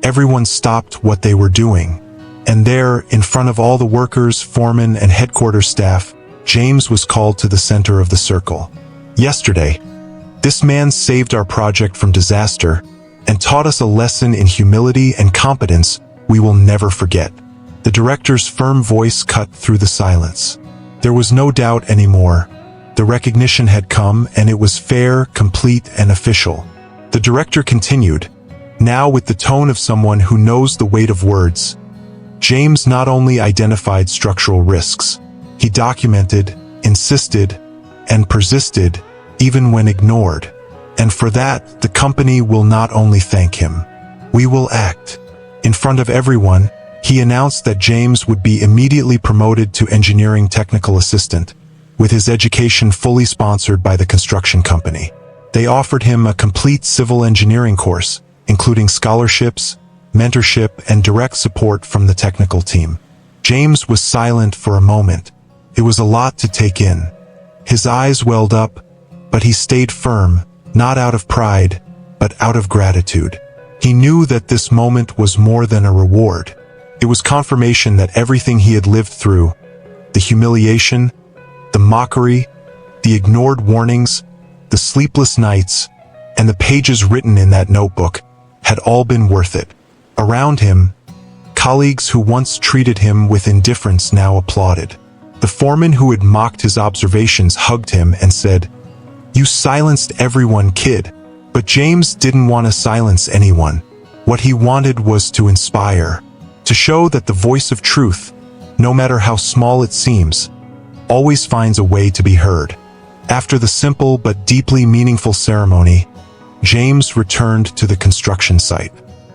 Speaker 1: Everyone stopped what they were doing, and there, in front of all the workers, foremen, and headquarters staff, James was called to the center of the circle. "Yesterday, this man saved our project from disaster and taught us a lesson in humility and competence we will never forget." The director's firm voice cut through the silence. There was no doubt anymore. The recognition had come, and it was fair, complete, and official. The director continued, now with the tone of someone who knows the weight of words. James not only identified structural risks, he documented, insisted, and persisted, even when ignored. And for that, the company will not only thank him. We will act. In front of everyone, he announced that James would be immediately promoted to engineering technical assistant, with his education fully sponsored by the construction company. They offered him a complete civil engineering course, including scholarships, mentorship, and direct support from the technical team. James was silent for a moment. It was a lot to take in. His eyes welled up, but he stayed firm, not out of pride, but out of gratitude. He knew that this moment was more than a reward. It was confirmation that everything he had lived through, the humiliation, the mockery, the ignored warnings, the sleepless nights, and the pages written in that notebook, had all been worth it. Around him, colleagues who once treated him with indifference now applauded. The foreman who had mocked his observations hugged him and said, "You silenced everyone, kid." But James didn't want to silence anyone. What he wanted was to inspire, to show that the voice of truth, no matter how small it seems, always finds a way to be heard. After the simple but deeply meaningful ceremony, James returned to the construction site.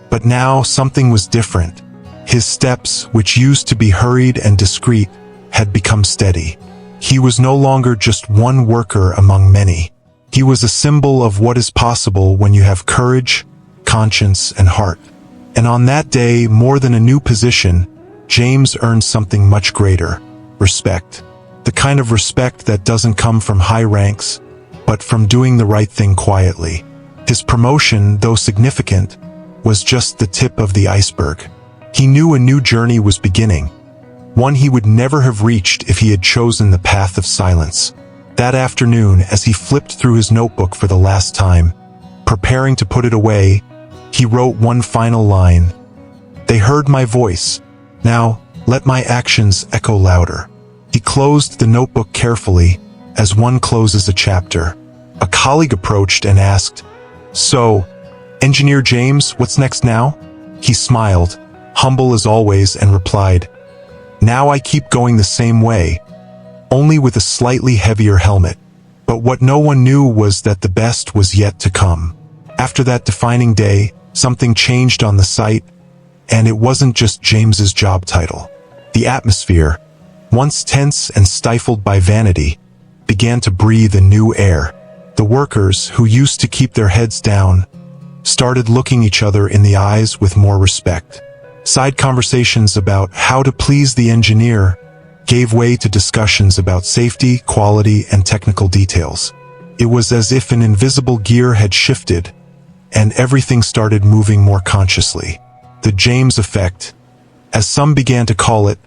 Speaker 1: But now something was different. His steps, which used to be hurried and discreet, had become steady. He was no longer just one worker among many. He was a symbol of what is possible when you have courage, conscience, and heart. And on that day, more than a new position, James earned something much greater: respect. The kind of respect that doesn't come from high ranks, but from doing the right thing quietly. His promotion, though significant, was just the tip of the iceberg. He knew a new journey was beginning, one he would never have reached if he had chosen the path of silence. That afternoon, as he flipped through his notebook for the last time, preparing to put it away, he wrote one final line. "They heard my voice. Now, let my actions echo louder." He closed the notebook carefully, as one closes a chapter. A colleague approached and asked, "So, Engineer James, what's next now?" He smiled, humble as always, and replied, "Now I keep going the same way, only with a slightly heavier helmet." But what no one knew was that the best was yet to come. After that defining day, something changed on the site, and it wasn't just James's job title. The atmosphere, once tense and stifled by vanity, began to breathe a new air. The workers, who used to keep their heads down, started looking each other in the eyes with more respect. Side conversations about how to please the engineer gave way to discussions about safety, quality, and technical details. It was as if an invisible gear had shifted, and everything started moving more consciously. The James effect, as some began to call it,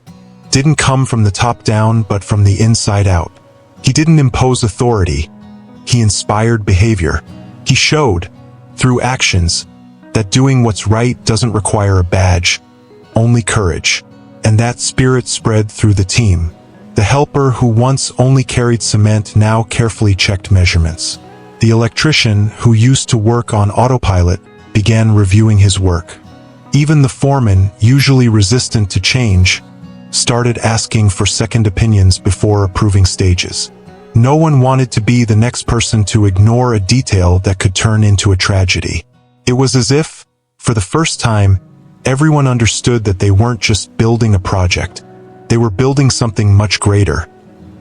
Speaker 1: didn't come from the top down but from the inside out. He didn't impose authority. He inspired behavior. He showed, through actions, that doing what's right doesn't require a badge, only courage. And that spirit spread through the team. The helper who once only carried cement now carefully checked measurements. The electrician who used to work on autopilot began reviewing his work. Even the foreman, usually resistant to change, started asking for second opinions before approving stages. No one wanted to be the next person to ignore a detail that could turn into a tragedy. It was as if, for the first time, everyone understood that they weren't just building a project. They were building something much greater: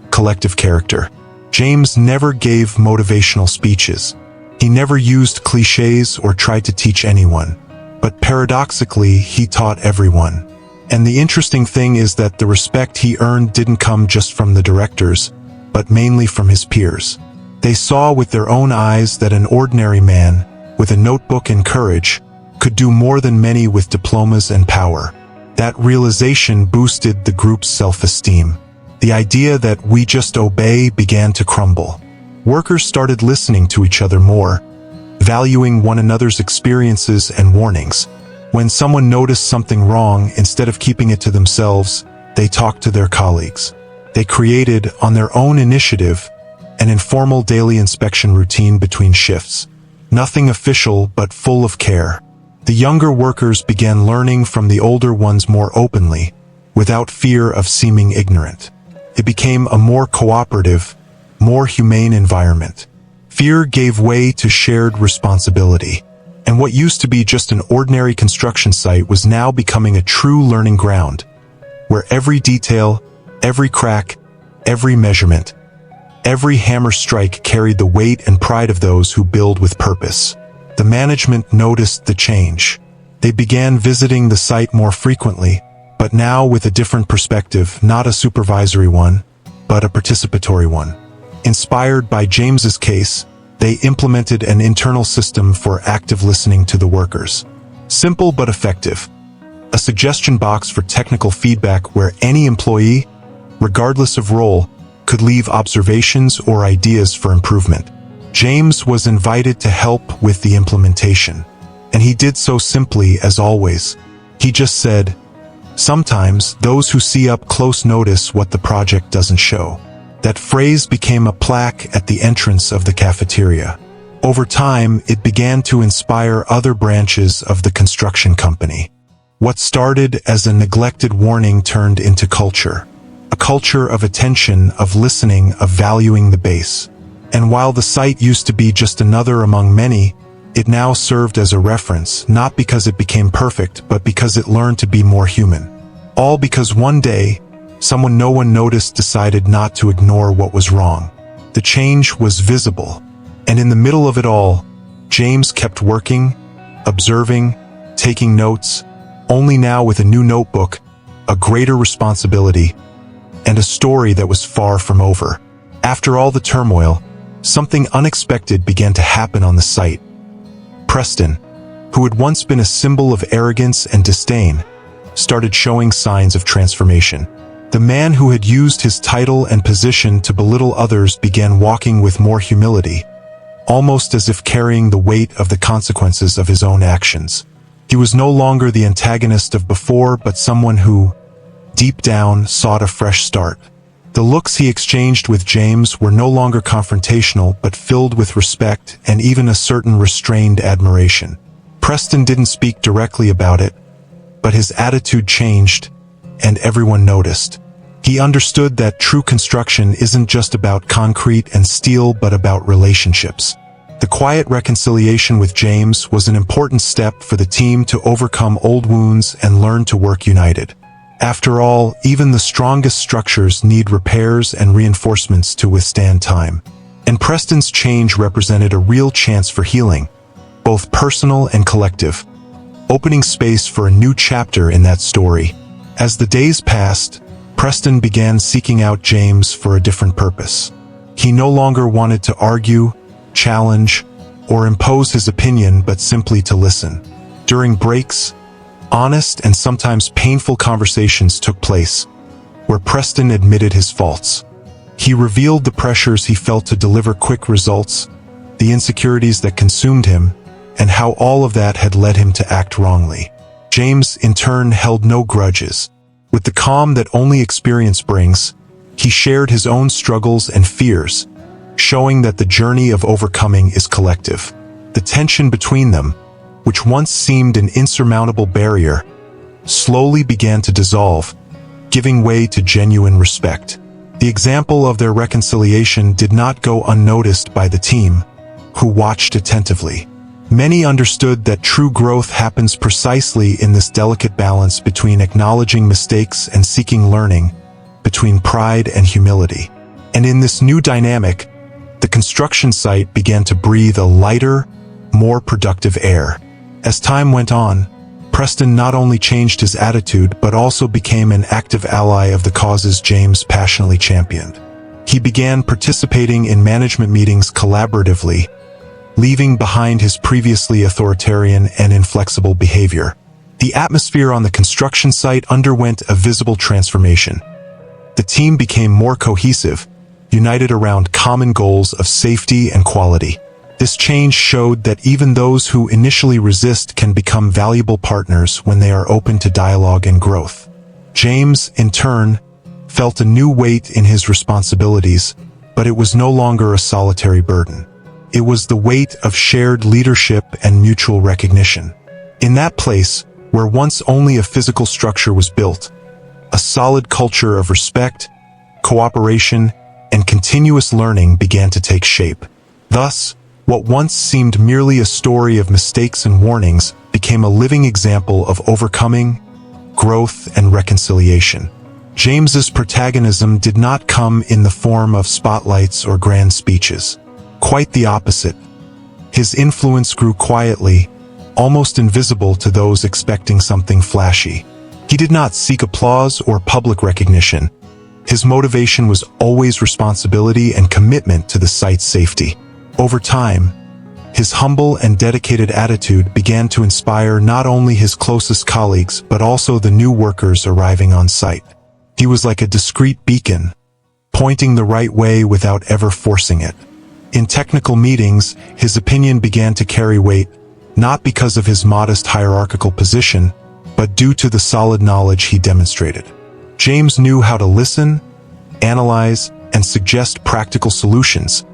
Speaker 1: collective character. James never gave motivational speeches. He never used cliches or tried to teach anyone. But paradoxically, he taught everyone. And the interesting thing is that the respect he earned didn't come just from the directors, but mainly from his peers. They saw with their own eyes that an ordinary man, with a notebook and courage, could do more than many with diplomas and power. That realization boosted the group's self-esteem. The idea that we just obey began to crumble. Workers started listening to each other more, valuing one another's experiences and warnings. When someone noticed something wrong, instead of keeping it to themselves, they talked to their colleagues. They created, on their own initiative, an informal daily inspection routine between shifts. Nothing official, but full of care. The younger workers began learning from the older ones more openly, without fear of seeming ignorant. It became a more cooperative, more humane environment. Fear gave way to shared responsibility. And what used to be just an ordinary construction site was now becoming a true learning ground, where every detail, every crack, every measurement, every hammer strike carried the weight and pride of those who build with purpose. The management noticed the change. They began visiting the site more frequently, but now with a different perspective, not a supervisory one, but a participatory one. Inspired by James's case, they implemented an internal system for active listening to the workers. Simple but effective. A suggestion box for technical feedback where any employee, regardless of role, could leave observations or ideas for improvement. James was invited to help with the implementation, and he did so simply as always. He just said, "Sometimes those who see up close notice what the project doesn't show." That phrase became a plaque at the entrance of the cafeteria. Over time, it began to inspire other branches of the construction company. What started as a neglected warning turned into culture. A culture of attention, of listening, of valuing the base. And while the site used to be just another among many, it now served as a reference, not because it became perfect, but because it learned to be more human. All because one day, someone no one noticed decided not to ignore what was wrong. The change was visible, and in the middle of it all, James kept working, observing, taking notes, only now with a new notebook, a greater responsibility, and a story that was far from over. After all the turmoil, something unexpected began to happen on the site. Preston, who had once been a symbol of arrogance and disdain, started showing signs of transformation. The man who had used his title and position to belittle others began walking with more humility, almost as if carrying the weight of the consequences of his own actions. He was no longer the antagonist of before, but someone who, deep down, sought a fresh start. The looks he exchanged with James were no longer confrontational, but filled with respect and even a certain restrained admiration. Preston didn't speak directly about it, but his attitude changed, and everyone noticed. He understood that true construction isn't just about concrete and steel, but about relationships. The quiet reconciliation with James was an important step for the team to overcome old wounds and learn to work united. After all, even the strongest structures need repairs and reinforcements to withstand time. And Preston's change represented a real chance for healing, both personal and collective, opening space for a new chapter in that story. As the days passed, Preston began seeking out James for a different purpose. He no longer wanted to argue, challenge, or impose his opinion, but simply to listen. During breaks, honest and sometimes painful conversations took place, where Preston admitted his faults. He revealed the pressures he felt to deliver quick results, the insecurities that consumed him, and how all of that had led him to act wrongly. James, in turn, held no grudges. With the calm that only experience brings, he shared his own struggles and fears, showing that the journey of overcoming is collective. The tension between them, which once seemed an insurmountable barrier, slowly began to dissolve, giving way to genuine respect. The example of their reconciliation did not go unnoticed by the team, who watched attentively. Many understood that true growth happens precisely in this delicate balance between acknowledging mistakes and seeking learning, between pride and humility. And in this new dynamic, the construction site began to breathe a lighter, more productive air. As time went on, Preston not only changed his attitude but also became an active ally of the causes James passionately championed. He began participating in management meetings collaboratively, leaving behind his previously authoritarian and inflexible behavior. The atmosphere on the construction site underwent a visible transformation. The team became more cohesive, united around common goals of safety and quality. This change showed that even those who initially resist can become valuable partners when they are open to dialogue and growth. James, in turn, felt a new weight in his responsibilities, but it was no longer a solitary burden. It was the weight of shared leadership and mutual recognition. In that place, where once only a physical structure was built, a solid culture of respect, cooperation, and continuous learning began to take shape. Thus, what once seemed merely a story of mistakes and warnings became a living example of overcoming, growth, and reconciliation. James's protagonism did not come in the form of spotlights or grand speeches. Quite the opposite. His influence grew quietly, almost invisible to those expecting something flashy. He did not seek applause or public recognition. His motivation was always responsibility and commitment to the site's safety. Over time, his humble and dedicated attitude began to inspire not only his closest colleagues but also the new workers arriving on site. He was like a discreet beacon, pointing the right way without ever forcing it. In technical meetings, his opinion began to carry weight, not because of his modest hierarchical position, but due to the solid knowledge he demonstrated. James knew how to listen, analyze, and suggest practical solutions,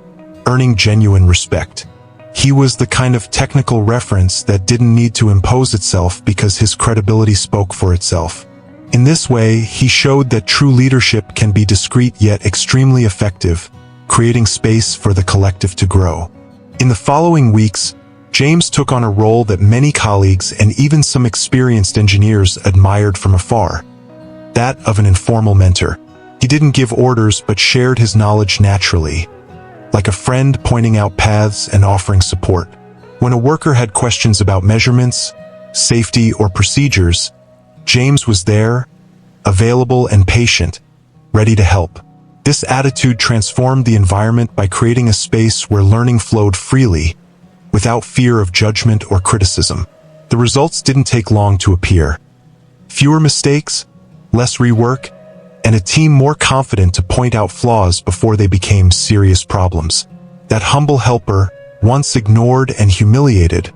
Speaker 1: earning genuine respect. He was the kind of technical reference that didn't need to impose itself because his credibility spoke for itself. In this way, he showed that true leadership can be discreet yet extremely effective, creating space for the collective to grow. In the following weeks, James took on a role that many colleagues and even some experienced engineers admired from afar, that of an informal mentor. He didn't give orders but shared his knowledge naturally, like a friend pointing out paths and offering support. When a worker had questions about measurements, safety, or procedures, James was there, available and patient, ready to help. This attitude transformed the environment by creating a space where learning flowed freely, without fear of judgment or criticism. The results didn't take long to appear. Fewer mistakes, less rework, and a team more confident to point out flaws before they became serious problems. That humble helper, once ignored and humiliated,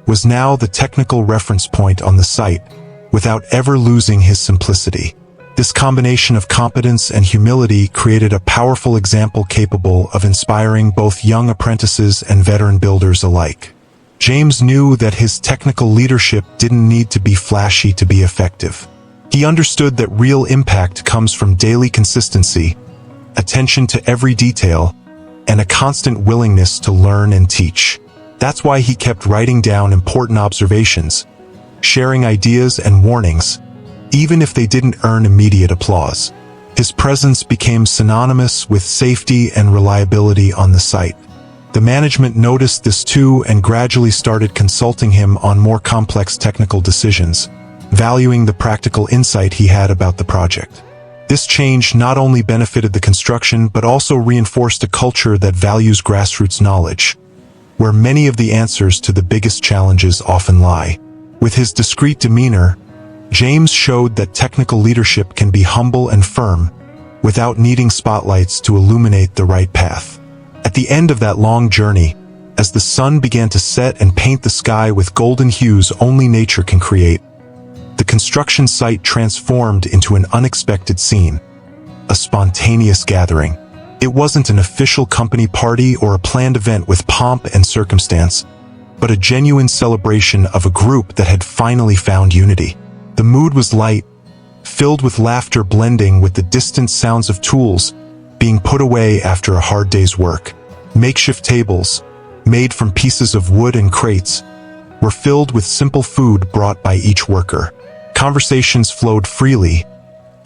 Speaker 1: was now the technical reference point on the site, without ever losing his simplicity. This combination of competence and humility created a powerful example capable of inspiring both young apprentices and veteran builders alike. James knew that his technical leadership didn't need to be flashy to be effective. He understood that real impact comes from daily consistency, attention to every detail, and a constant willingness to learn and teach. That's why he kept writing down important observations, sharing ideas and warnings, even if they didn't earn immediate applause. His presence became synonymous with safety and reliability on the site. The management noticed this too and gradually started consulting him on more complex technical decisions, valuing the practical insight he had about the project. This change not only benefited the construction but also reinforced a culture that values grassroots knowledge, where many of the answers to the biggest challenges often lie. With his discreet demeanor, James showed that technical leadership can be humble and firm, without needing spotlights to illuminate the right path. At the end of that long journey, as the sun began to set and paint the sky with golden hues only nature can create, the construction site transformed into an unexpected scene, a spontaneous gathering. It wasn't an official company party or a planned event with pomp and circumstance, but a genuine celebration of a group that had finally found unity. The mood was light, filled with laughter blending with the distant sounds of tools being put away after a hard day's work. Makeshift tables, made from pieces of wood and crates, were filled with simple food brought by each worker. Conversations flowed freely,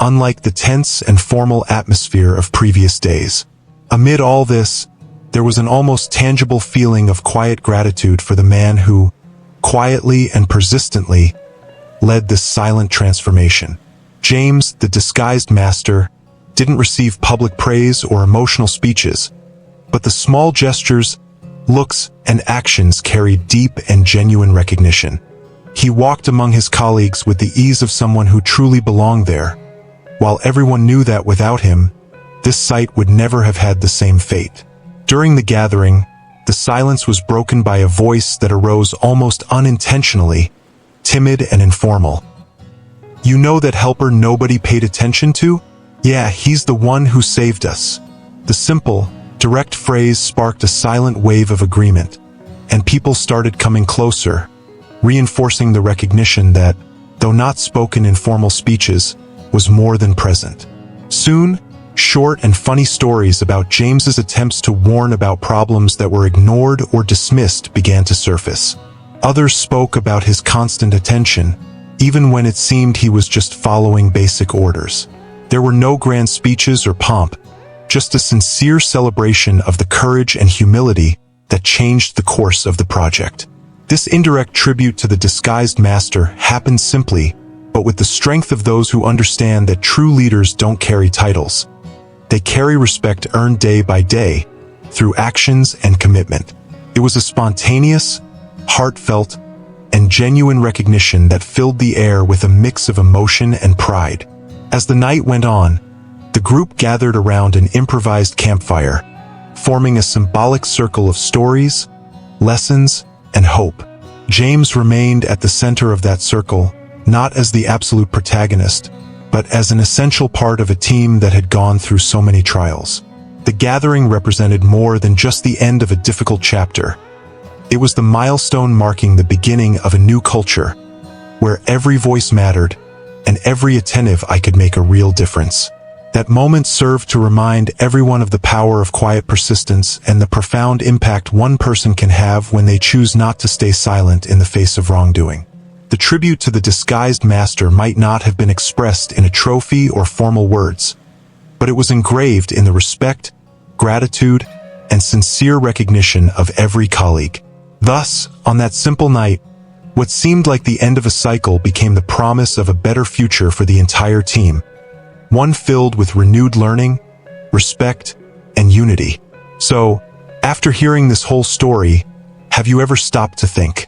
Speaker 1: unlike the tense and formal atmosphere of previous days. Amid all this, there was an almost tangible feeling of quiet gratitude for the man who, quietly and persistently, led this silent transformation. James, the disguised master, didn't receive public praise or emotional speeches, but the small gestures, looks, and actions carried deep and genuine recognition. He walked among his colleagues with the ease of someone who truly belonged there, while everyone knew that without him, this site would never have had the same fate. During the gathering, the silence was broken by a voice that arose almost unintentionally, timid and informal. "You know that helper nobody paid attention to? Yeah, he's the one who saved us." The simple, direct phrase sparked a silent wave of agreement, and people started coming closer, reinforcing the recognition that, though not spoken in formal speeches, was more than present. Soon, short and funny stories about James's attempts to warn about problems that were ignored or dismissed began to surface. Others spoke about his constant attention, even when it seemed he was just following basic orders. There were no grand speeches or pomp, just a sincere celebration of the courage and humility that changed the course of the project. This indirect tribute to the disguised master happened simply, but with the strength of those who understand that true leaders don't carry titles. They carry respect earned day by day, through actions and commitment. It was a spontaneous, heartfelt, and genuine recognition that filled the air with a mix of emotion and pride. As the night went on, the group gathered around an improvised campfire, forming a symbolic circle of stories, lessons, and hope. James remained at the center of that circle, not as the absolute protagonist, but as an essential part of a team that had gone through so many trials. The gathering represented more than just the end of a difficult chapter. It was the milestone marking the beginning of a new culture, where every voice mattered, and every attentive eye could make a real difference. That moment served to remind everyone of the power of quiet persistence and the profound impact one person can have when they choose not to stay silent in the face of wrongdoing. The tribute to the disguised master might not have been expressed in a trophy or formal words, but it was engraved in the respect, gratitude, and sincere recognition of every colleague. Thus, on that simple night, what seemed like the end of a cycle became the promise of a better future for the entire team, one filled with renewed learning, respect, and unity. So, after hearing this whole story, have you ever stopped to think?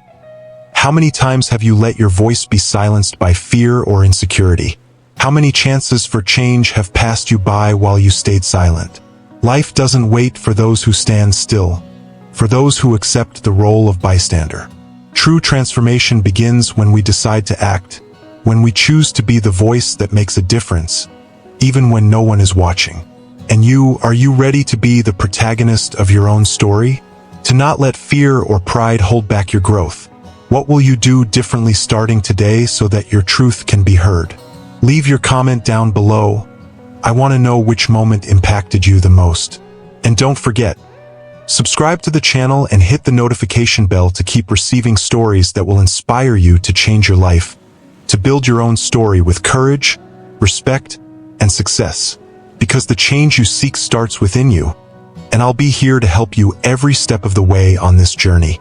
Speaker 1: How many times have you let your voice be silenced by fear or insecurity? How many chances for change have passed you by while you stayed silent? Life doesn't wait for those who stand still, for those who accept the role of bystander. True transformation begins when we decide to act, when we choose to be the voice that makes a difference, even when no one is watching. And are you ready to be the protagonist of your own story? To not let fear or pride hold back your growth? What will you do differently starting today so that your truth can be heard? Leave your comment down below. I want to know which moment impacted you the most. And don't forget, subscribe to the channel and hit the notification bell to keep receiving stories that will inspire you to change your life, to build your own story with courage, respect, and success. Because the change you seek starts within you, and I'll be here to help you every step of the way on this journey.